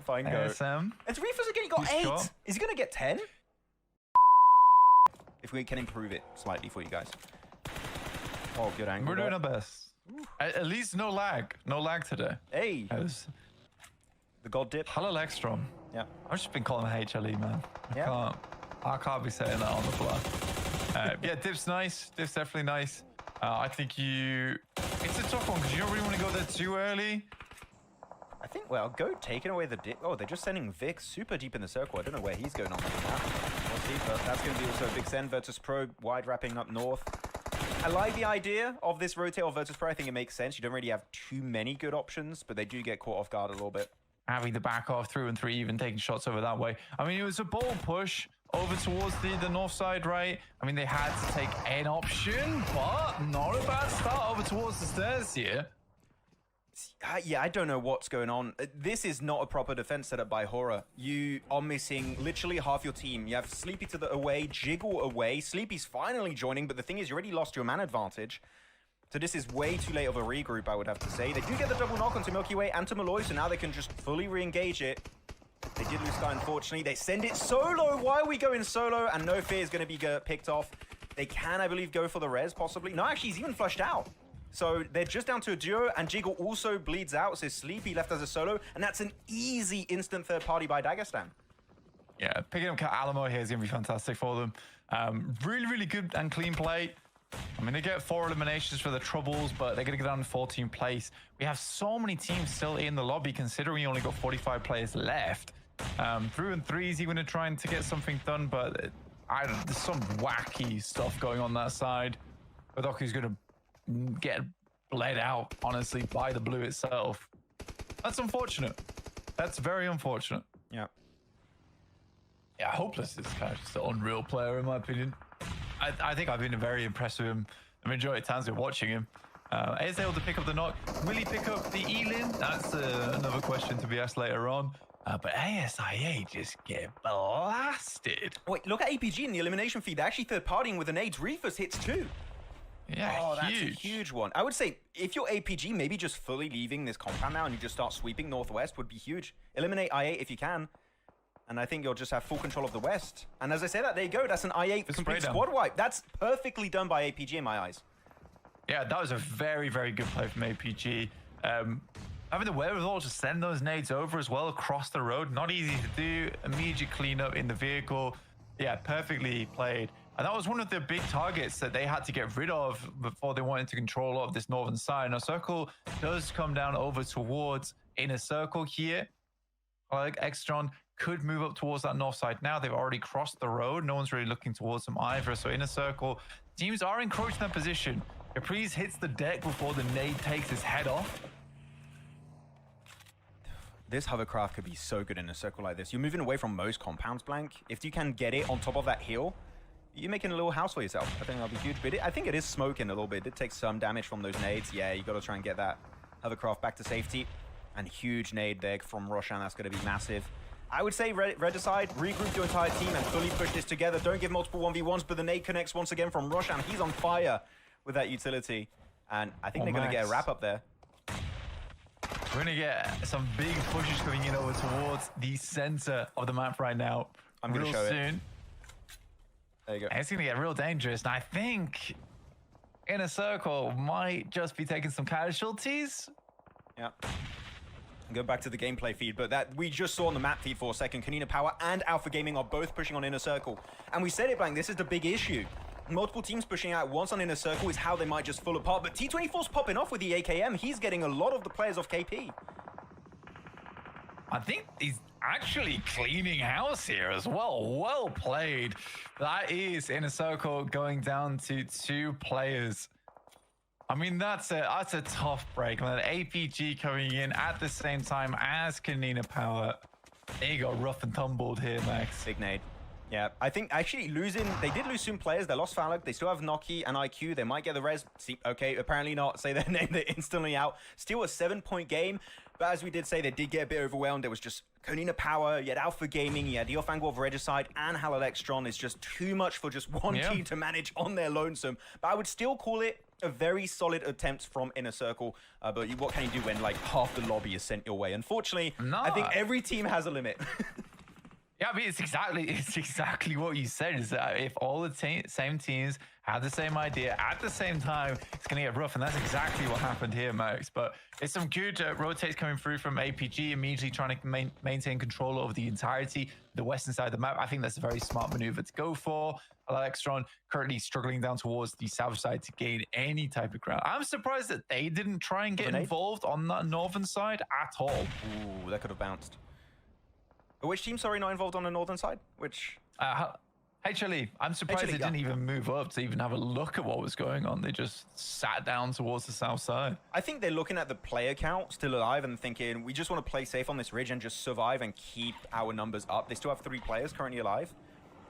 Fine go. ASM. It's Refus again. He got 8. Shot. Is he going to get 10? If we can improve it slightly for you guys. Oh, good angle. We're doing our best. At least no lag. No lag today. Hey. As The God dip. Hello, Legstrom. Yeah. I've just been calling him HLE, man. Yeah. I can't be saying that on the fly. Yeah, dip's nice. Dip's definitely nice. I think it's a tough one because you don't really want to go there too early. I think, well, go taking away the dip. Oh, they're just sending Vic super deep in the circle. I don't know where he's going on with that. We'll see, but that's going to be also a big send. Virtus Pro wide wrapping up north. I like the idea of this rotate of Virtus Pro. I think it makes sense. You don't really have too many good options, but they do get caught off guard a little bit. Having the back off through and 3, even taking shots over that way. I mean, it was a bold push over towards the north side, right? I mean, they had to take an option, but not a bad start over towards the stairs here. Yeah, I don't know what's going on. This is not a proper defense setup by Horror. You are missing literally half your team. You have Sleepy to the away, Jiggle away. Sleepy's finally joining, but the thing is, you already lost your man advantage. So this is way too late of a regroup, I would have to say. They do get the double knock onto Milky Way and to Malloy, so now they can just fully re-engage it. They did lose Sky, unfortunately. They send it solo. Why are we going solo? And No Fear is going to be picked off. They can, I believe, go for the res, possibly. No, actually, he's even flushed out. So they're just down to a duo, and Jiggle also bleeds out, so Sleepy left as a solo, and that's an easy instant third party by Dagestan. Yeah, picking up Cat Alamo here is going to be fantastic for them. Really, really good and clean play. I mean, they get 4 eliminations for the troubles, but they're going to get down to 14th place. We have so many teams still in the lobby, considering we only got 45 players left. Through and 3s, even trying to get something done, but there's some wacky stuff going on that side. Odoku's going to get bled out, honestly, by the blue itself. That's unfortunate. That's very unfortunate. Yeah. Yeah, Hopeless is kind of just an unreal player, in my opinion. I think I've been very impressed with him the majority of times we're watching him. Is able to pick up the knock. Will he pick up the Elim? That's another question to be asked later on. But ASIA just get blasted. Wait, look at APG in the elimination feed. They're actually third partying with an AIDS. Refus hits 2. Yeah, oh, that's a huge one. I would say if you're APG, maybe just fully leaving this compound now and you just start sweeping northwest would be huge. Eliminate I8 if you can. And I think you'll just have full control of the west. And as I say that, there you go. That's an I8 complete squad wipe. That's perfectly done by APG in my eyes. Yeah, that was a very, very good play from APG. Having the wherewithal to send those nades over as well across the road. Not easy to do. Immediate cleanup in the vehicle. Yeah, perfectly played. And that was one of the big targets that they had to get rid of before they wanted to control a lot of this northern side. Now, Circle does come down over towards Inner Circle here. Like Extron could move up towards that north side now. They've already crossed the road. No one's really looking towards them either. So Inner Circle, teams are encroaching that position. Caprice hits the deck before the nade takes his head off. This hovercraft could be so good in a circle like this. You're moving away from most compounds, Blank. If you can get it on top of that hill, you're making a little house for yourself. I think that'll be huge. But I think it is smoking a little bit. It did take some damage from those nades. Yeah, you got to try and get that hovercraft back to safety. And huge nade there from Roshan. That's going to be massive. I would say Redicide, regroup your entire team and fully push this together. Don't give multiple 1v1s, but the nade connects once again from Roshan. He's on fire with that utility. And I think they're going to get a wrap up there. We're going to get some big pushes coming in over towards the center of the map right now. I'm going to show soon. it. There you go. And it's going to get real dangerous. And I think Inner Circle might just be taking some casualties. Yeah. Go back to the gameplay feed, but that we just saw on the map feed for a second. Kanina Power and Alpha Gaming are both pushing on Inner Circle. And we said it, Blank, this is the big issue. Multiple teams pushing out once on Inner Circle is how they might just fall apart. But T24's popping off with the AKM. He's getting a lot of the players off KP. I think he's actually cleaning house here as well. Well played. That is Inner Circle going down to 2 players. I mean, that's a tough break. Man, APG coming in at the same time as Kanina Power. They got rough and tumbled here, Max. Big nade. Yeah, I think actually they did lose some players. They lost Falak. They still have Noki and IQ. They might get the res. See, okay, apparently not. Say their name, they're instantly out. Still a 7-point game. But as we did say, they did get a bit overwhelmed. There was just Kanina Power, you had Alpha Gaming, you had Eofango of Regicide, and Halal Extron. Is just too much for just one team to manage on their lonesome. But I would still call it a very solid attempt from Inner Circle, but what can you do when like half the lobby is sent your way? Unfortunately, I think every team has a limit. Yeah, I mean, it's exactly what you said, is that if all the same teams have the same idea at the same time, it's going to get rough, and that's exactly what happened here, Max. But it's some good rotates coming through from APG, immediately trying to maintain control over the entirety, the western side of the map. I think that's a very smart maneuver to go for. Alextron currently struggling down towards the south side to gain any type of ground. I'm surprised that they didn't try and get involved on that northern side at all. Ooh, that could have bounced. Which team, sorry, not involved on the northern side? Which? HLE. I'm surprised they didn't even move up to even have a look at what was going on. They just sat down towards the south side. I think they're looking at the player count still alive and thinking, we just want to play safe on this ridge and just survive and keep our numbers up. They still have 3 players currently alive.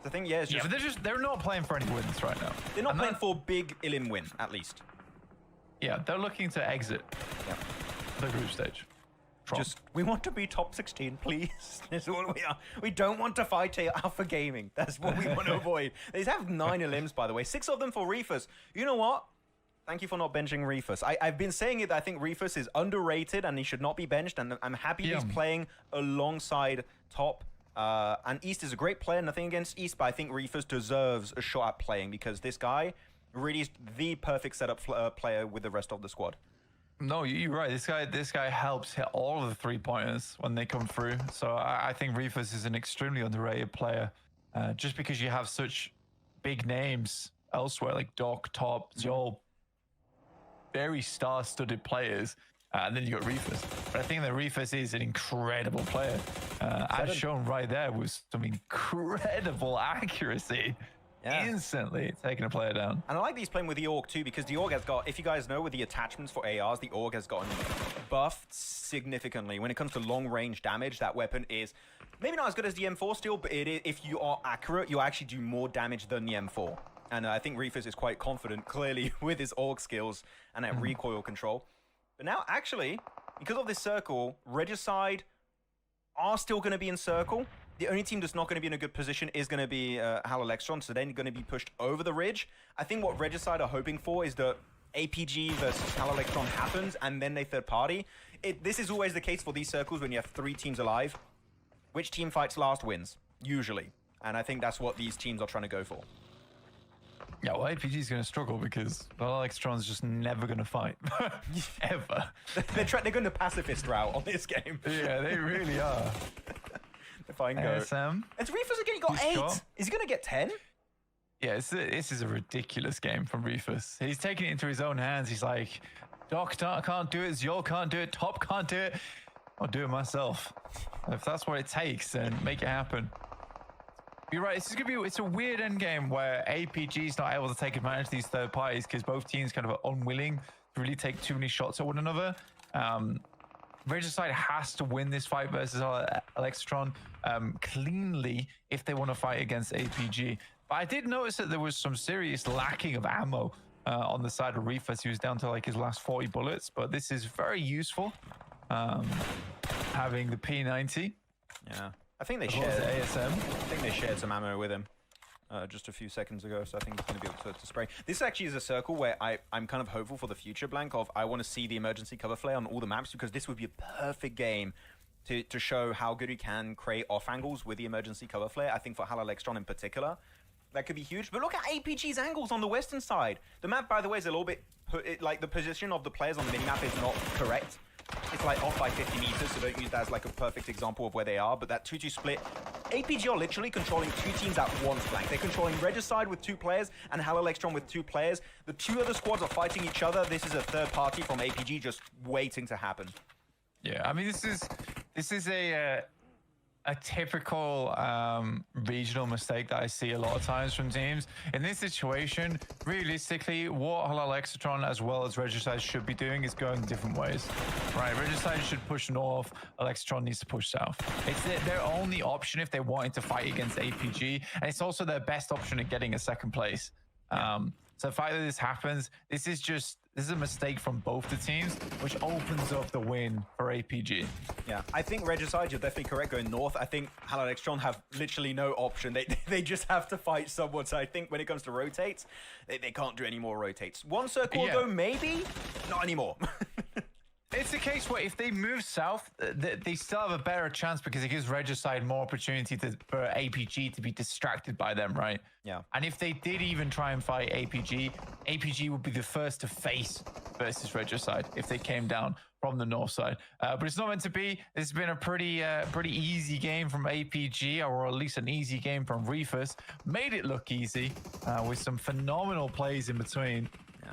So I think, yeah, it's just... Yeah, but they're not playing for any wins right now. They're not playing for big Elim win, at least. Yeah, they're looking to exit the group stage. Just, we want to be top 16, please. That's all we are. We don't want to fight Alpha Gaming. That's what we want to avoid. They have 9 elims, by the way. 6 of them for REFUSS. You know what? Thank you for not benching REFUSS. I've been saying it. I think REFUSS is underrated and he should not be benched. And I'm happy he's playing alongside top. And East is a great player. Nothing against East, but I think REFUSS deserves a shot at playing because this guy really is the perfect setup player with the rest of the squad. No, you're right. This guy helps hit all of the 3-pointers when they come through. So I think REFUSS is an extremely underrated player. Just because you have such big names elsewhere, like Doc, Top, it's all very star-studded players. And then you got REFUSS. But I think that REFUSS is an incredible player. As shown right there with some incredible accuracy. Instantly taking a player down. And I like these playing with the AUG too, because the AUG has got, if you guys know, with the attachments for ARs, the AUG has gotten buffed significantly. When it comes to long range damage, that weapon is maybe not as good as the M4 still, but it is, if you are accurate, you actually do more damage than the M4. And I think REFUSS is quite confident, clearly, with his AUG skills and that recoil control. But now, actually, because of this circle, Regicide are still going to be in circle. The only team that's not going to be in a good position is going to be Halal-Extron, so they're going to be pushed over the ridge. I think what Regicide are hoping for is that APG versus Halal-Extron happens, and then they third party. This is always the case for these circles when you have 3 teams alive. Which team fights last wins, usually. And I think that's what these teams are trying to go for. Yeah, well, APG is going to struggle because Halal-Extron's just never going to fight. Ever. They're going to pacifist route on this game. Yeah, they really are. If I can go. ASM. It's REFUSS again. He got 8. Shot. Is he going to get 10? Yeah, this is a ridiculous game from REFUSS. He's taking it into his own hands. He's like, Doc can't do it. Zol can't do it. Top can't do it. I'll do it myself. If that's what it takes, then make it happen. You're right. This is going to be. It's a weird end game where APG is not able to take advantage of these third parties because both teams kind of are unwilling to really take too many shots at one another. Regicide has to win this fight versus Alextron cleanly if they want to fight against APG. But I did notice that there was some serious lacking of ammo on the side of REFUSS. He was down to like his last 40 bullets, but this is very useful. Having the P90. Yeah, I think they shared ASM. I think they shared some ammo with him just a few seconds ago, so I think he's going to be able to spray. This actually is a circle where I'm kind of hopeful for the future, Blank, of I want to see the emergency cover flare on all the maps because this would be a perfect game to show how good he can create off angles with the emergency cover flare. I think for Halal-Extron in particular, that could be huge. But look at APG's angles on the western side. The map, by the way, is a little bit, like the position of the players on the minimap is not correct. It's like off by 50 meters, so don't use that as like a perfect example of where they are. But that 2-2 split, APG are literally controlling 2 teams at once, Blank. They're controlling Regicide with 2 players and Halal-Extron with 2 players. The 2 other squads are fighting each other. This is a third party from APG just waiting to happen. Yeah, I mean, this is a typical regional mistake that I see a lot of times from teams. In this situation, realistically, what Halal-Extron as well as Regicide should be doing is going different ways. Right, Regicide should push north, Alextron needs to push south. It's their only option if they wanted to fight against APG, and it's also their best option at getting a second place. So the fact that this happens, this is just This is a mistake from both the teams, which opens up the win for APG. Yeah, I think Regicide, you're definitely correct going north. I think Halal have literally no option. They just have to fight someone. So I think when it comes to rotates, they can't do any more rotates. One circle though, maybe? Not anymore. It's a case where if they move south, they still have a better chance because it gives Regicide more opportunity for APG to be distracted by them, right? Yeah. And if they did even try and fight APG, APG would be the first to face versus Regicide if they came down from the north side. But it's not meant to be. It's been a pretty easy game from APG, or at least an easy game from REFUSS. Made it look easy with some phenomenal plays in between. Yeah.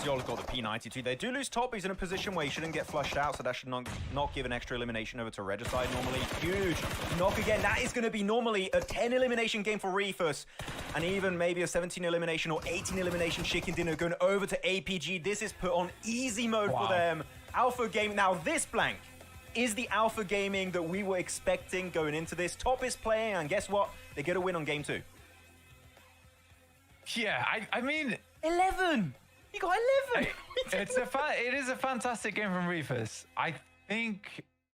Ziola's got the P92. They do lose top. He's in a position where he shouldn't get flushed out, so that should not give an extra elimination over to Regicide normally. Huge knock again. That is going to be normally a 10 elimination game for REFUSS, and even maybe a 17 elimination or 18 elimination chicken dinner going over to APG. This is put on easy mode for them. Alpha game. Now this blank is the alpha gaming that we were expecting going into this. Top is playing, and guess what? They get a win on game 2. Yeah, I mean... 11! You got 11! It is a fantastic game from REFUSS. I think